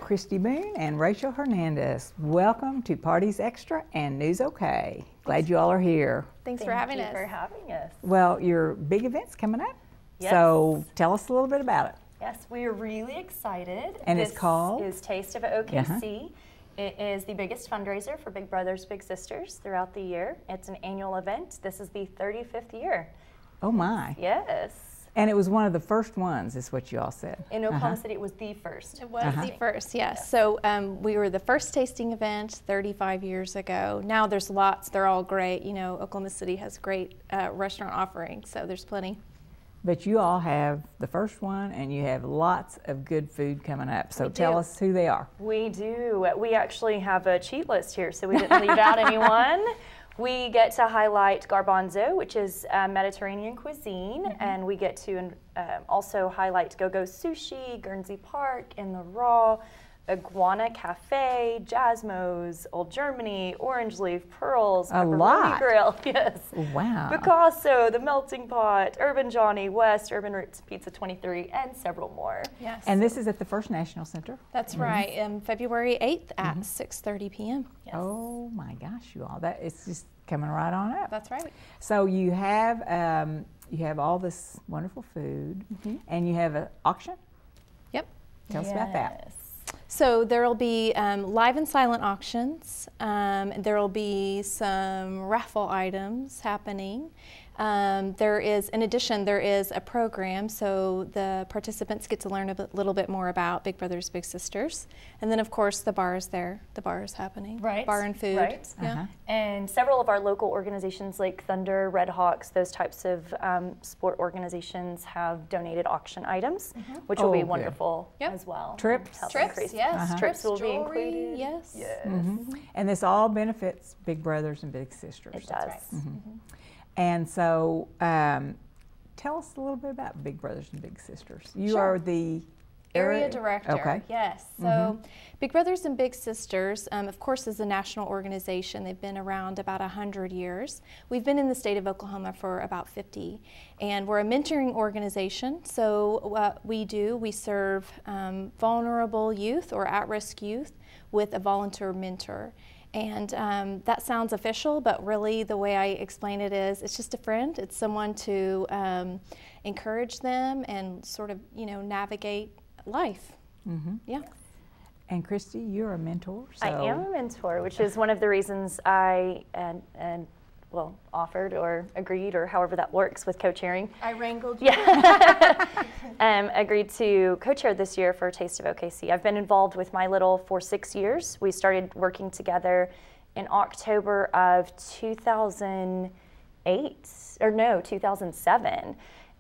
Kristy Boone and Rachel Hernandez. Welcome to Parties Extra and News OK. Glad you all are here. Thanks for having us. Thank you for having us. Well, your big event's coming up. Yes. So tell us a little bit about it. Yes, we are really excited. And it's called? This is Taste of OKC. It is the biggest fundraiser for Big Brothers Big Sisters throughout the year. It's an annual event. This is the 35th year. Oh my. Yes. And it was one of the first ones, is what you all said. In Oklahoma City, it was the first. It was the first, yes. So we were the first tasting event 35 years ago. Now there's lots. They're all great. You know, Oklahoma City has great restaurant offerings, so there's plenty. But you all have the first one, and you have lots of good food coming up. So tell us who they are. We do. We actually have a cheat list here, so we didn't leave out anyone. We get to highlight garbanzo, which is Mediterranean cuisine, and we get to also highlight Go-Go Sushi, Guernsey Park, In the Raw, Iguana Cafe, Jasmo's, Old Germany, Orange Leaf, Pearls, Pepperoni Grill, yes. Wow. Picasso, The Melting Pot, Urban Johnny, West, Urban Roots, Pizza 23, and several more. Yes. And this is at the First National Center? That's right, February 8th at 6:30 p.m. Yes. Oh my gosh, you all, that it's just coming right on up. That's right. So you have all this wonderful food, and you have an auction? Yep. Tell us about that. So there will be live and silent auctions. There will be some raffle items happening. In addition, there is a program, so the participants get to learn a little bit more about Big Brothers Big Sisters. And then, of course, the bar is there. The bar is happening. Right. Bar and food. Right. Yeah. And several of our local organizations like Thunder, Red Hawks, those types of sport organizations have donated auction items, which will be wonderful as well. Trips? Trips, yes. Trips will be included. Yes. Yes. And this all benefits Big Brothers and Big Sisters. It does. And so tell us a little bit about Big Brothers and Big Sisters. You are the area director. Okay. Yes. So Big Brothers and Big Sisters, of course, is a national organization. They've been around about 100 years. We've been in the state of Oklahoma for about 50. And we're a mentoring organization. So what we do, we serve vulnerable youth or at-risk youth with a volunteer mentor. And that sounds official, but really the way I explain it is it's just a friend. It's someone to encourage them and sort of, navigate life. Yeah. And Kristy, you're a mentor. So. I am a mentor, which is one of the reasons I offered or agreed, or however that works with co-chairing. I wrangled you. Yeah. Agreed to co-chair this year for Taste of OKC. I've been involved with my little for 6 years. We started working together in October of 2007.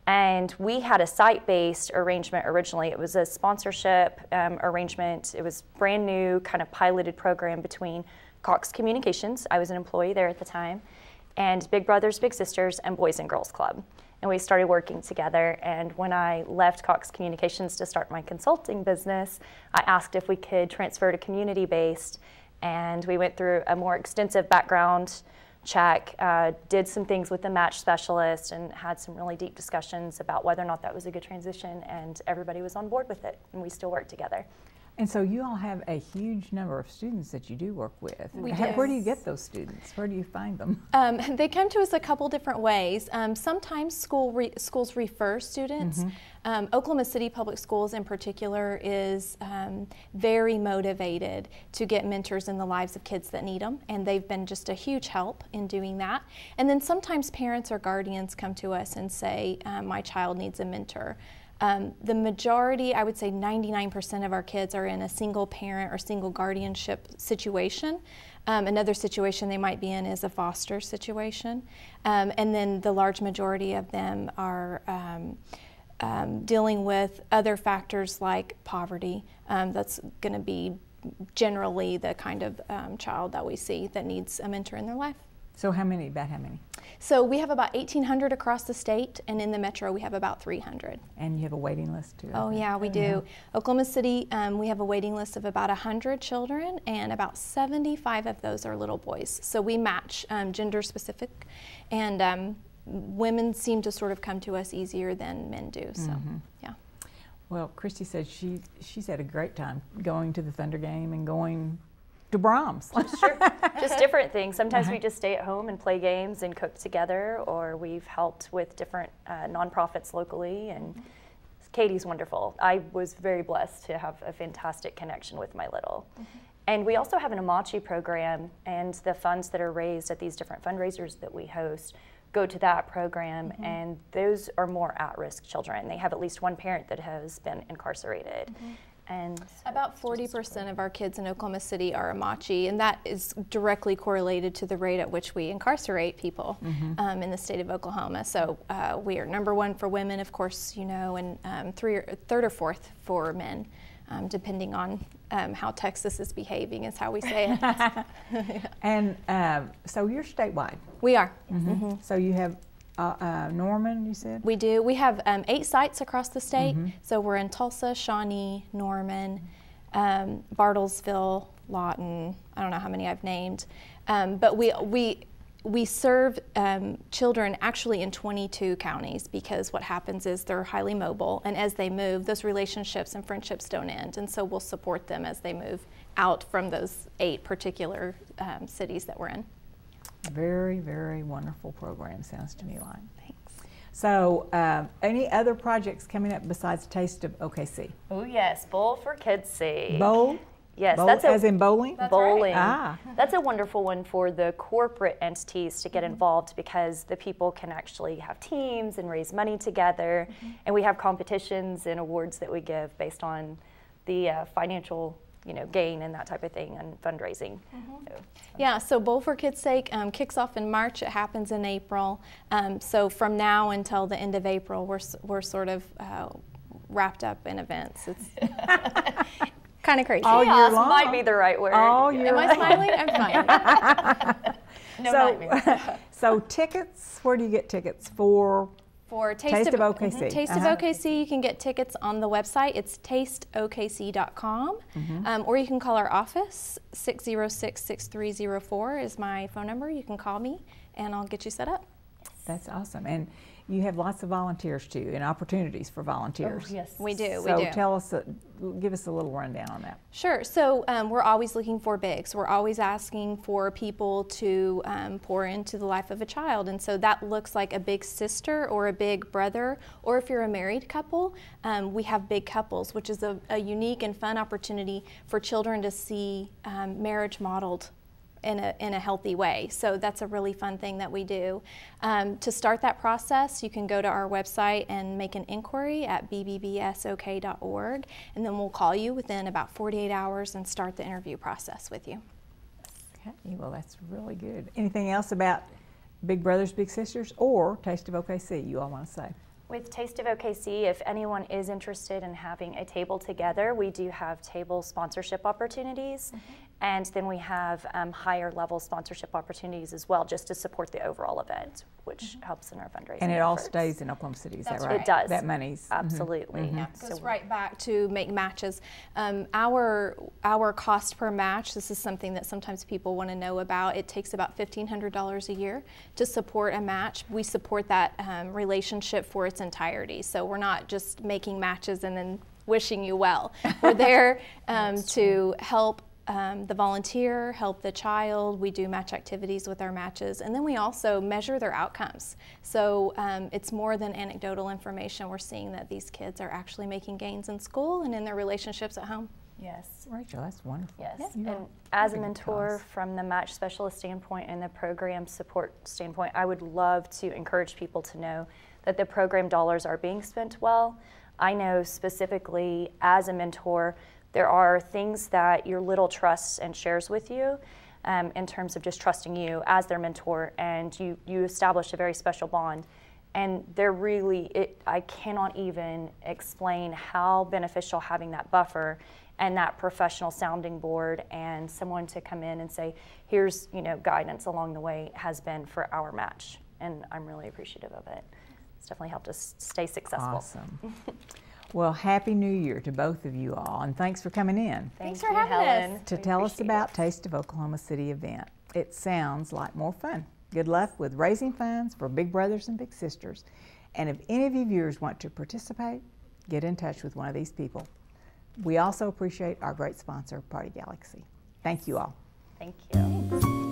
And we had a site-based arrangement originally. It was a sponsorship arrangement. It was brand new, kind of piloted program between Cox Communications, I was an employee there at the time, and Big Brothers Big Sisters and Boys and Girls Club. And we started working together, and when I left Cox Communications to start my consulting business, I asked if we could transfer to community-based, and we went through a more extensive background check, did some things with the match specialist, and had some really deep discussions about whether or not that was a good transition, and everybody was on board with it, and we still work together. And so you all have a huge number of students that you do work with. We do. Where do you get those students? Where do you find them? They come to us a couple different ways. Sometimes schools refer students. Oklahoma City Public Schools in particular is very motivated to get mentors in the lives of kids that need them, and they've been just a huge help in doing that. And then sometimes parents or guardians come to us and say, my child needs a mentor. The majority, I would say 99% of our kids are in a single parent or single guardianship situation. Another situation they might be in is a foster situation. And then the large majority of them are dealing with other factors like poverty. That's going to be generally the kind of child that we see that needs a mentor in their life. So about how many? So we have about 1,800 across the state, and in the metro we have about 300. And you have a waiting list too? Oh yeah, we do. Oklahoma City, we have a waiting list of about 100 children, and about 75 of those are little boys. So we match gender specific, and women seem to sort of come to us easier than men do, so yeah. Well, Kristy said she's had a great time going to the Thunder game and going to Brahms. Sure, just different things. Sometimes we just stay at home and play games and cook together, or we've helped with different nonprofits locally, and Katie's wonderful. I was very blessed to have a fantastic connection with my little. And we also have an Emoji program, and the funds that are raised at these different fundraisers that we host go to that program, and those are more at-risk children. They have at least one parent that has been incarcerated. And so about 40% of our kids in Oklahoma City are Emoji, and that is directly correlated to the rate at which we incarcerate people in the state of Oklahoma. So we are #1 for women, of course, you know, and third or fourth for men, depending on how Texas is behaving, is how we say it. And so you're statewide. We are. So you have Norman, you said? We do. We have 8 sites across the state. So we're in Tulsa, Shawnee, Norman, Bartlesville, Lawton. I don't know how many I've named. But we serve children actually in 22 counties, because what happens is they're highly mobile, and as they move, those relationships and friendships don't end, and so we'll support them as they move out from those 8 particular cities that we're in. Very, very wonderful program, sounds to me like. Thanks. So any other projects coming up besides Taste of OKC? Oh yes, Bowl for Kids See. Bowl? Yes, Bowl, that's as in bowling? That's bowling. Right. That's a wonderful one for the corporate entities to get involved, because the people can actually have teams and raise money together, and we have competitions and awards that we give based on the financial, gain and that type of thing, and fundraising. Yeah, so Bowl for Kids' Sake kicks off in March. It happens in April. So from now until the end of April, we're sort of wrapped up in events. It's kind of crazy. Chaos might be the right word. Am I smiling? I'm fine. No nightmares. So tickets, where do you get tickets for? For Taste of OKC. Taste of OKC, you can get tickets on the website. It's tasteokc.com. Or you can call our office. 606-6304 is my phone number. You can call me and I'll get you set up. That's awesome. And you have lots of volunteers too, and opportunities for volunteers. Oh, yes, we do. So tell us, give us a little rundown on that. Sure. So we're always looking for bigs. We're always asking for people to pour into the life of a child, and so that looks like a big sister or a big brother, or if you're a married couple, we have big couples, which is a unique and fun opportunity for children to see marriage modeled in a healthy way. So that's a really fun thing that we do. To start that process, you can go to our website and make an inquiry at bbbsok.org, and then we'll call you within about 48 hours and start the interview process with you. Okay, well that's really good. Anything else about Big Brothers Big Sisters or Taste of OKC you all want to say? With Taste of OKC, if anyone is interested in having a table together, we do have table sponsorship opportunities, and then we have higher level sponsorship opportunities as well, just to support the overall event, which helps in our fundraising And it all efforts. stays in Oklahoma City, is that That's right? It does. That money's Absolutely. Yeah, it goes right back to make matches. Our cost per match, this is something that sometimes people want to know about. It takes about $1,500 a year to support a match. We support that relationship for its entirety. So we're not just making matches and then wishing you well. We're there to help the volunteer, help the child. We do match activities with our matches, and then we also measure their outcomes. So it's more than anecdotal information. We're seeing that these kids are actually making gains in school and in their relationships at home. Yes. Rachel, that's wonderful. Yes, Yeah. and as a Very good mentor cause. from the match specialist standpoint and the program support standpoint, I would love to encourage people to know that the program dollars are being spent well. I know specifically as a mentor, there are things that your little trusts and shares with you in terms of just trusting you as their mentor, and you establish a very special bond. And they're really, I cannot even explain how beneficial having that buffer and that professional sounding board and someone to come in and say, here's guidance along the way has been for our match. And I'm really appreciative of it. It's definitely helped us stay successful. Awesome. Well, Happy New Year to both of you all, and thanks for coming in. Thanks Thank for you, having Helen. us. To We tell us appreciate about it. Taste of Oklahoma City event. It sounds like more fun. Good luck with raising funds for Big Brothers and Big Sisters. And if any of you viewers want to participate, get in touch with one of these people. We also appreciate our great sponsor, Party Galaxy. Thank you all. Thank you.